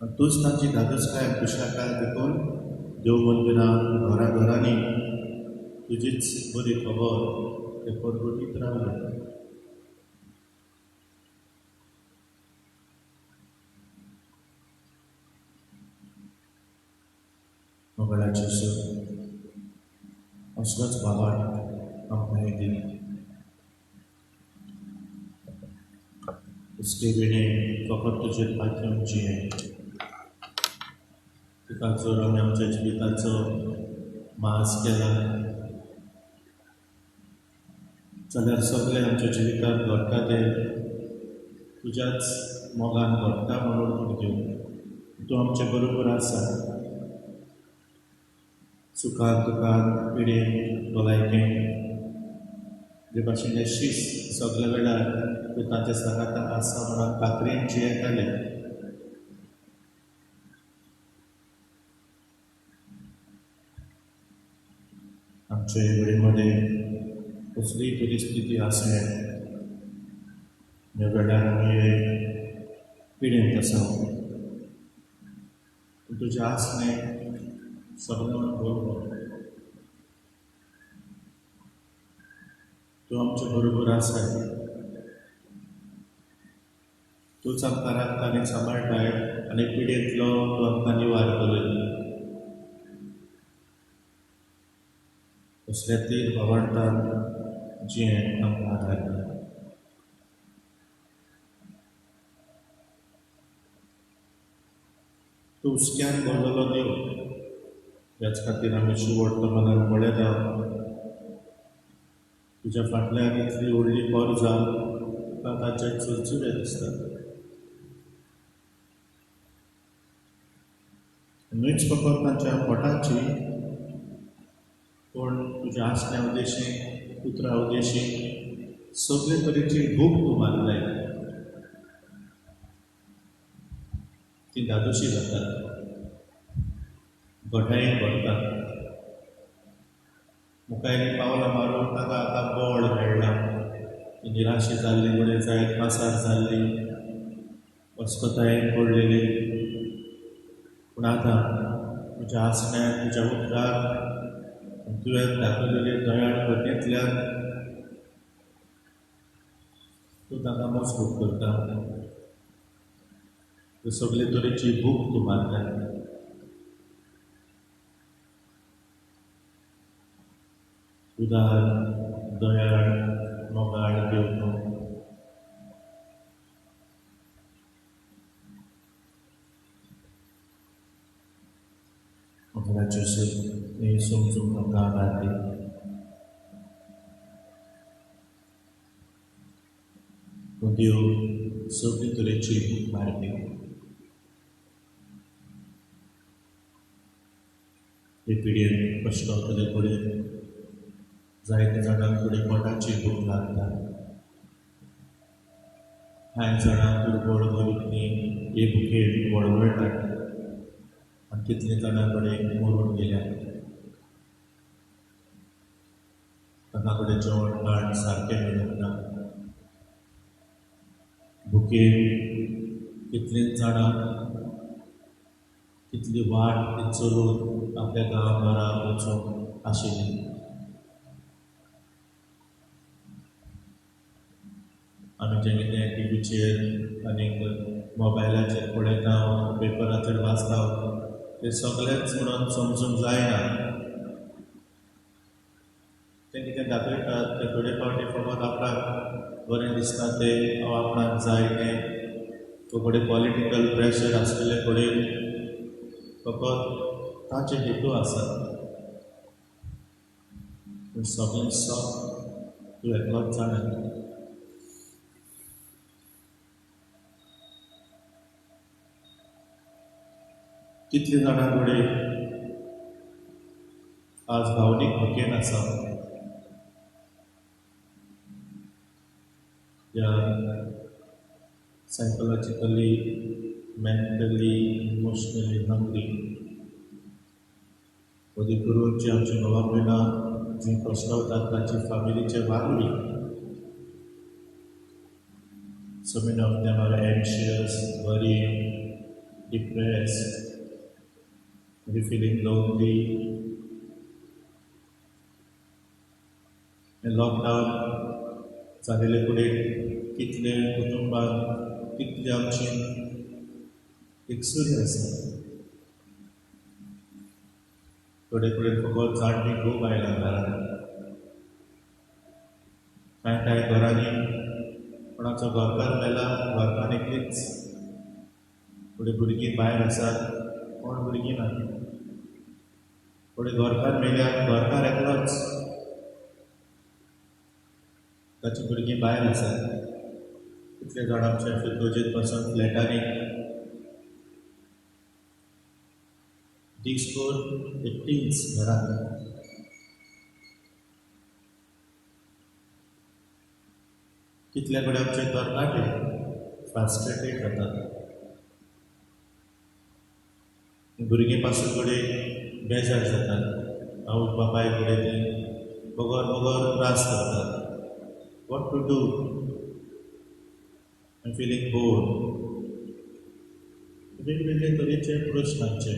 आनी तूंच तांची धादोसकाय खुशालकाय देखून देव मंदिरांत घरांनी तुजीच बरी खबर ते परगटीत रावले मंगळाची असलोच भावान आमकां हे दिली उसके वेळे फकत तुजेर पातयेवन जिये तुका जर आमी आमच्या जिविताचो माज केला जाल्यार सगळे आमच्या जिवितांत घडटा ते तुज्याच मोगान घडटा म्हणून घेवन तूं आमचे बरोबर आसा सुखान दुखान पिडेन भलायकेन जे भाशेन शिस्त सगळे वेळार तूं ताचे सगाता आसा म्हणून खात्रेन जियेताले. आमचे वेळेमध्ये कसलीय परिस्थिती आसले ह्या वेळार आमी पिडेंत आसा पूण तुजें आसलें सगळें बरोबर. तूं आमचे बरोबर आसा. तूंच आमकां राखता आनी सांबाळटाय आनी पिडेंतलो तूं आमकां निवार करय. कसल्यातय भावंडान जियेंत आमकां आदार कर. तूं हुस्क्यान भरलेलो देव, ह्याच खातीर आमी वर्तमानान पळयता तुज्या फाटल्यान इतली व्हडली पोरजां तुका ताचे चुरचुरे दिसता. न्हूच फकत तांच्या पोटाची पूण तुज्या आसण्या उद्देशीक पुत्रा उद्देशीक सगळे तरेची भूक तूं मारलाय. ती धादोशी जाता, गोठायेन भरता. मुखायली पावलां मारून ताका आतां बळ मेळना. ती निराशी जाल्ली मुळे जायत पासार जाल्ली, अस्कोतायेन पडलेली. पूण आतां तुज्या आसण्यान तुज्या उदकाक तुवें दाखयलेली दयाळ कृपेंतल्यान तूं ताका मजबूत करता. ती सगळे तरेची भूक तूं मारता. उदार दयाळ मोगाळ देव तूं. मोगाळाचे हे समजून म्हाका आदार दी. तो देव सगळे तरेची भूक मारपी. हे पिडयेन कश्ट केले फुडें जायत्या जाणांक फुडें पोटाची भूक लागता. कांय जाणांक दुर्बळ मरुनी हे भुकेन वळवळटात आनी कितले जाणां कडेन मरून गेल्या. तांकां कडेन जेवण खाण सारकें मेळूंक ना. भुकेन कितलेच जाणां कितली वाट चलून आपल्या गांवांबारा वचूंक आशिल्लीं. आमी जें कितें टिवीचेर आनीक मोबायलाचेर पळयता पेपराचेर वाचता तें सगळेंच म्हणून समजूंक जायना. तें कितें दाखयतात तें थोडे फावटी फकत आपणाक बरें दिसता तें वा आपणाक जाय तें. थोडे पॉलिटिकल प्रेशर आसलेले कडेन फकत ताचे हेतू आसात. पूण सगळें सॉफ्ट तूं एकलोच जाणा. कितले जाणां कडेन आज भावनीक भुकेन आसा. या सायकोलॉजिकली, मेंटली, इमोशनली हंग्री. कधी करून जी आमची भावा भयणां जी कश्टावतात तांची फॅमिलीचे वांगडी. So many of them are anxious, worried, depressed, maybe feeling lonely. And lockdown जालेले फुडें कितले कुटुंबांक कितले आमची एकसुरी आसा. थोडे कडेन फकत जाणटी खूब आयला घरांत. कांय घरांनी कोणाचो घरकार मेला, घरकार एकलीच. थोडे भुरगीं भायर आसात, कोण भुरगीं ना. थोडे घरकार मेल्यात, घरकार एकलोच, ताची भुरगीं भायर आसात. कितले जाण आमचे फिरतोजेर पासून फ्लॅटांनी दिसभर एकटीच घरात कितल्या कडेन आमचे तरणाटे फ्रस्ट्रेटेड जातात. भुरगीं पासून कडेन बेजार जातात. आवय बापाय कडेन ती बगर बगर त्रास करतात. What to do? I feeling bored. वेगवेगळे तरेचे प्रश्नांचे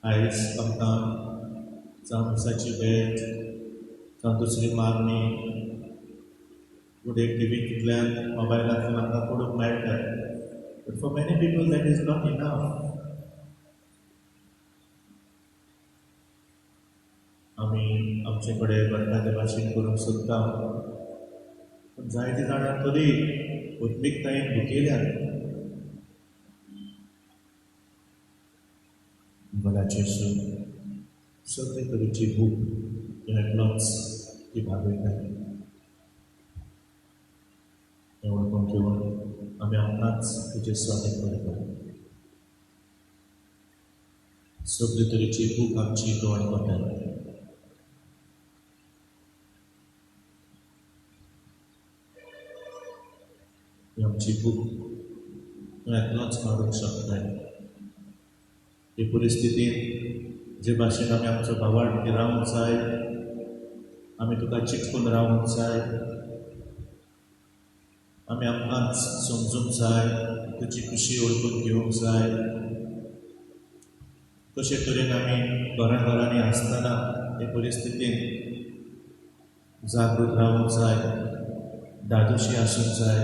आयज आमकां जावं दिसाची बेट जावं दुसरी मागणी फुडें टिवींतल्यान मोबायलांतल्यान आमकां पळोवंक मेळटा. But for many people that is not enough. आमी आमचे कडेन घडटा ते भाशेन करूंक सोदता, पूण जायते जाणां तरी उद्विग्नतायेन भुकेल्यात. बलाचे सगळे तरेची भूक एकलोच ती भागयता. हें वळखून घेवन आमी आमकांच तेजेर स्वागत करता. सगळे तरेची भूक आमची तो वळखता. ही आमची भूक तूं एकलोच मारूंक शकता. हे परिस्थितीन जे भाशेन आमी आमचो भावार्थी रावंक जाय, आमी तुका चिटकून रावंक जाय, आमी आमकांच समजूंक जाय, तुजी खुशी ओळखून घेवंक जाय. कशे तरेन आमी घरांनी आसतना हे परिस्थितीन जागृत रावंक जाय, धादोशी आसूंक जाय,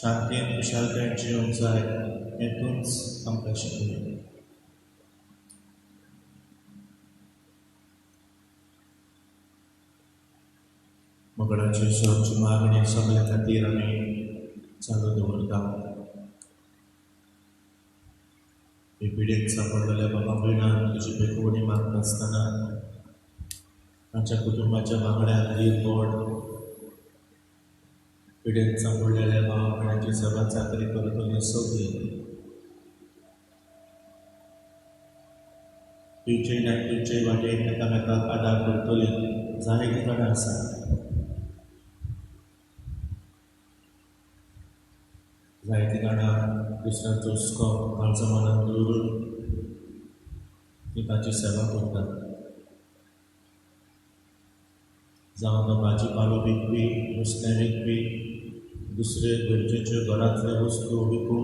शांतीन खुशालकायेन जिवंक जाय, हें तूंच आमकां शिकयलें. मोगडाची शेवटची मागणी सगळ्या खातीर आमी चालू दवरता. हे पिडेक सांपडलेल्या बाबा भयणांक तुजी बेकवडी मागता आसतना तांच्या कुटुंबाच्या वांगड्यांक रील बोड पिडेक सांपडलेल्या बाबा भयणांची सेवा चाकरी करतली सगळीं तुमचे वाटेन एकामेकाक आदार करतली जायतीं जाणां आसात. जायतीं जाणां दुसऱ्यांचो हुस्को काळजा मनांत दवरून ती ताची सेवा करतात. जावं तो भाजी पालो विकपी, नुस्तें विकपी, दुसरे गरजेच्यो घरांतल्यो वस्तू विकून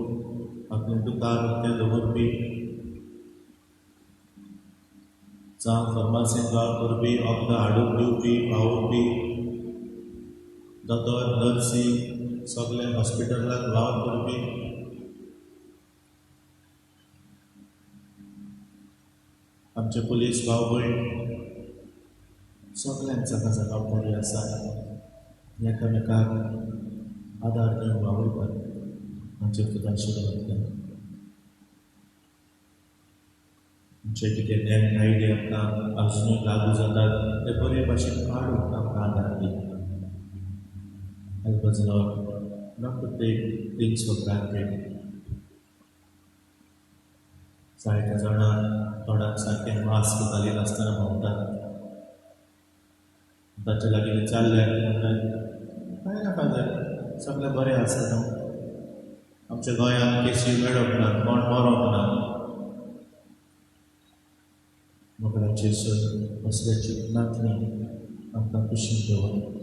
आपलें दुकान उक्तें दवरपी, जावं फार्मासींत काम करपी, वखदां हाडून दिवपी, पावोवपी, दोतोर नर्सी, सगळे हॉस्पिटलांत वावर करपी, आमचे पुलीस भाव भयण सगळ्यांक जाका जबाबदारी आसा. एकामेकाक आदार दिवन वावुरतात. हांचेर तुका आशिर्वाद घाल. जे कितें नॅक आयडिया आमकां अजुनूय लागू जातात ते बरे भाशेन काडून आमकां आदार दी. Help us, Lord, not to take things for granted. जायत्या जाणां तोंडाक सारकें मास्क घालीन आसतना भोंवतात. ताचे लागीं विचारल्यार म्हणटात कांय नाका जाय, सगळें बरें आसा न्हू. आमच्या गोंयांत केसी मेळप ना, कोण मरोंक ना. मोगडाचेर असल्या चिंतनांतली आमकां कुशीन दवर.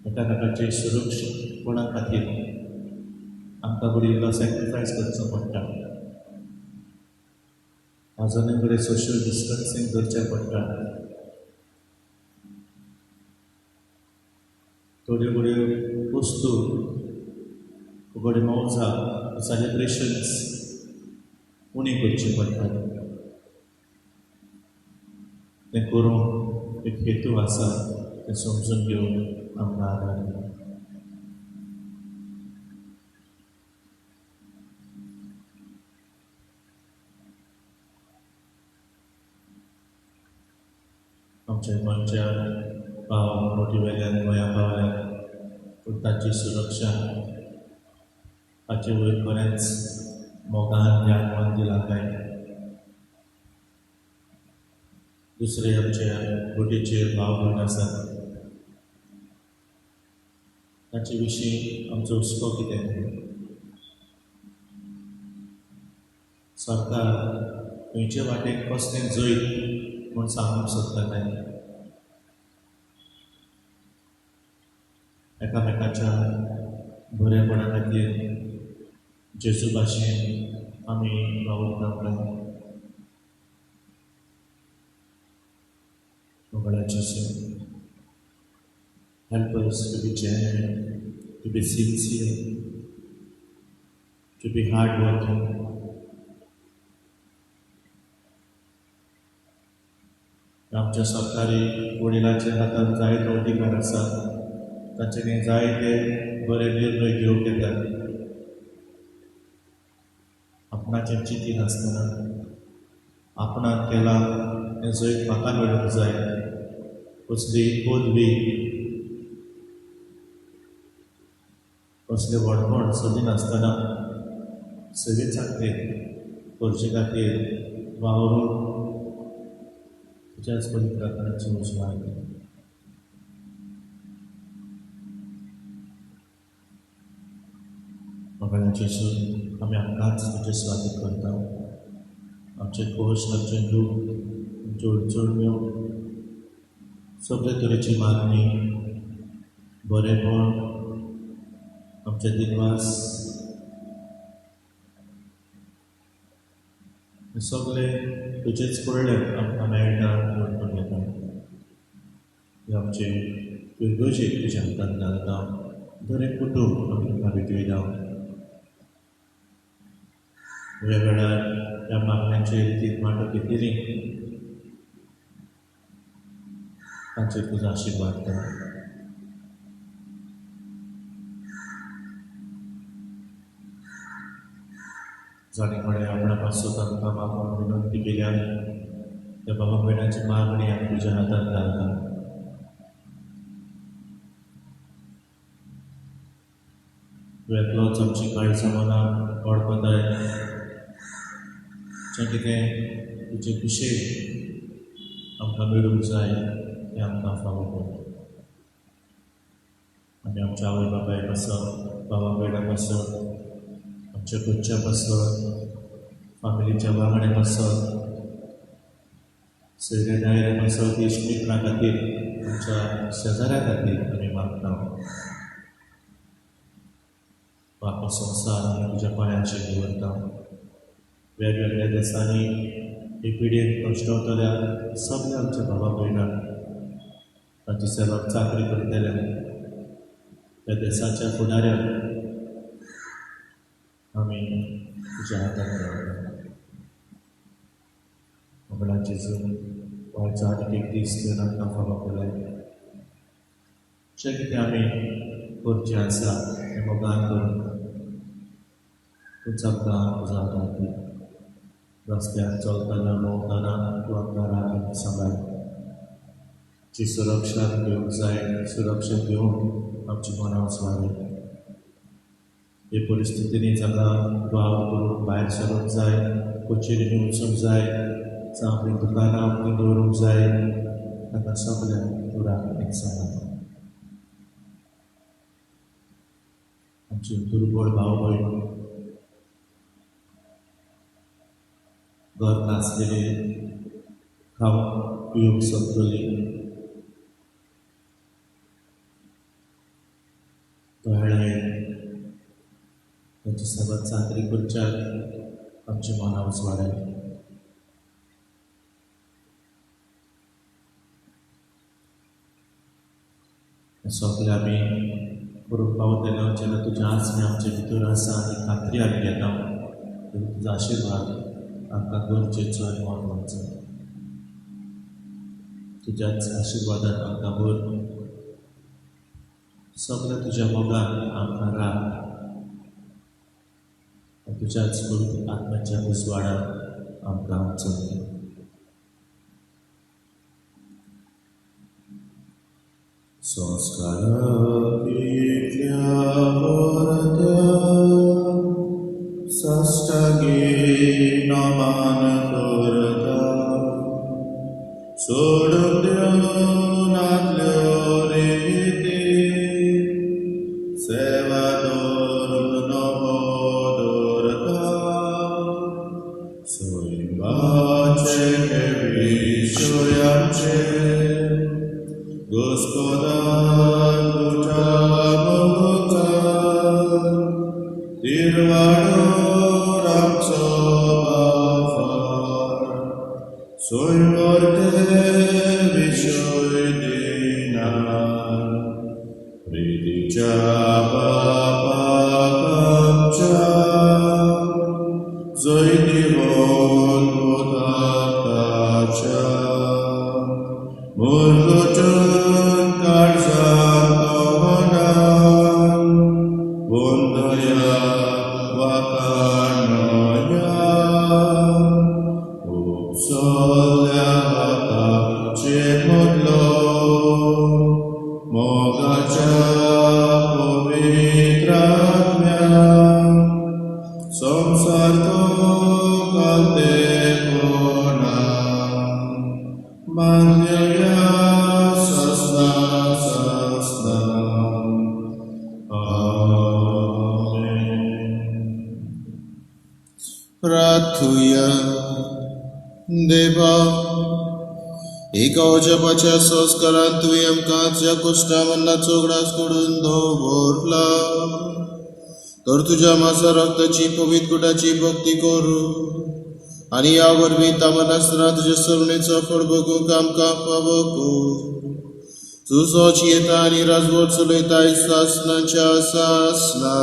एकामेकाचे सुरक्षीतपणा खातीर आमकां बरी इल्लो सॅक्रिफायस करचो पडटा. आजुनूय बरें सोशियल डिस्टन्सींग करचें पडटा. थोड्यो बऱ्यो वस्तू बऱ्यो मौजा सेलिब्रेशन्स उणी करची पडटात. तें करूंक एक हेतू आसा, तें समजून घेवन आमकां आदार दी. आमच्या गोंयच्या भाव मोठी वेल्यान गोंया पावल्यात पूण ताची सुरक्षा हाचे वयर खरेंच मोगान यादवान दिला काय दुसरे आमच्या बोटीचेर भाव भयण आसात ताचे विशीं आमचो हुस्को कितें सरकार खंयचे वाटेक कसलें जैत म्हूण सांगूंक सोदता काय एकामेकाच्या बरेपणा खातीर जेजू भाशेन आमी वावुरता काय मंगळा जेजू help us to be genuine, to be sincere, to be hardworking. आमच्या सरकारी वडिलांच्या हातांत जायते अधिकार आसात तांच्यांनी जायते बरे निर्णय घेवंक येतात आपणाचें चिंती नासतना आपणाक केला हें जैत म्हाका मेळूंक जाय कसली पदवी कसलें व्हडपण सोदी नासतना सगळे चाकरेक करचे खातीर वावरून तुज्याच पवित्रात्म्याची उजवाड मंगळा जेजू आमी आमकांच तुजें स्वागत करता आमचे खोश आमचे दूख आमच्यो अडचण्यो सगळे तरेची मागणी बरेपण आमचे दिनवास सगळे तुजेच कडल्यान आमकां मेळटा वळखून येता हे आमचे पिळगेचेर तुज्या हातांत घालता दर एक कुटूंब आमी तुका भेटयता ह्या वेळार ह्या मागण्यांचेर तीन माटो घेतिली तांचेर तुजो आशिर्वाद कर जाणे कोणें आपणा पासून तांकां मागून विनंती केल्या त्या बाबा भयणाची मागणी आमी तुज्या हातांत घालता तूं एकलोच आमची काळजा मनाक वळखताय जें कितें तुजे कुशीक आमकां मेळूंक जाय तें आमकां फावो कर आमी आमच्या आवय बापाय पासत बाबा भयणा पासत आमच्या घरच्या पासत फामिलीच्या वांगड्या पासत सगळ्या दायऱ्या पासत इश्ट मित्रां खातीर आमच्या शेजाऱ्या खातीर आमी मागता बापा संवसार आमी तुज्या पांयांचेर दवरता वेगवेगळ्या देशांनी हे पिडेन कश्टवतल्या सगळ्या आमच्या भावा भयणांक तांची सेवा चाकरी करतल्या त्या देशाच्या फुडाऱ्यांक आमी तुज्या हातांत दवरता मंगळा जेजू वायचा आनीक एक दीस तुवें आमकां फावो केलाय जें कितें आमी करचें आसा तें मोगान करून तूंच आमकां तुजो आदार दी रस्त्यार चलतना भोंवतना तूं आमकां राख आनी सांबाळ जी सुरक्षा घेवंक जाय सुरक्षा घेवन आमची मनां उजवाडय हे परिस्थितींनी जाका वाव करून भायर सरप जाय कचेरींनी वचूंक जाय जावं आपली दुकानां उक्तीं दवरूंक जाय ताका सगळ्यांक तूं राख एक सांबाळ आमची दुर्बळ भाव भयण घर नासलेली खावंक पिवंक सोदतली दोळ्यान ताची सेवा चाकरी करच्याक आमची मनां उजवाडाय सगळे आमी करूंक पावतले जेन्ना तुजें आसमें आमचे भितर आसा आनी खात्री आमी घेता तेन्ना तुजो आशिर्वाद आमकां गरजेचो आनी महत्वाचो तुज्याच आशिर्वादान आमकां भर सगळ्या तुज्या मोगान आमकां राख तुज्याच पवित्र आत्म्याच्या उजवाडान आमकां चलता Sastagi naman kurda Sodudyo nadlyoriti Sevador novodorda Soimbace kevishoyamce Gospodar Gutamuta Tirvado Ramsovafar Soy morte Vishoy dinar Ridicha Papapamcha Zoy divon Mutatacha Murgutun Karzakavanam Bundaya Vakanoya Upsolyavata Chemodlo Mogacha Povitratmya Samsarto Kaltekona Manyaya Sasna Sasna Prathuya Deva Ikaoja pacha soskarantujem kacja kushtamanna चोगडास कडून धोबोरला तर तुझ्या माझा रक्ताची पवित्र कुटाची भक्ती करू आणि यावर मी तामनासना तुझ्या सरुणेचा फळ बघू काम बघू तुझोची येता आणि राजवट चलयता सासनाच्या सासना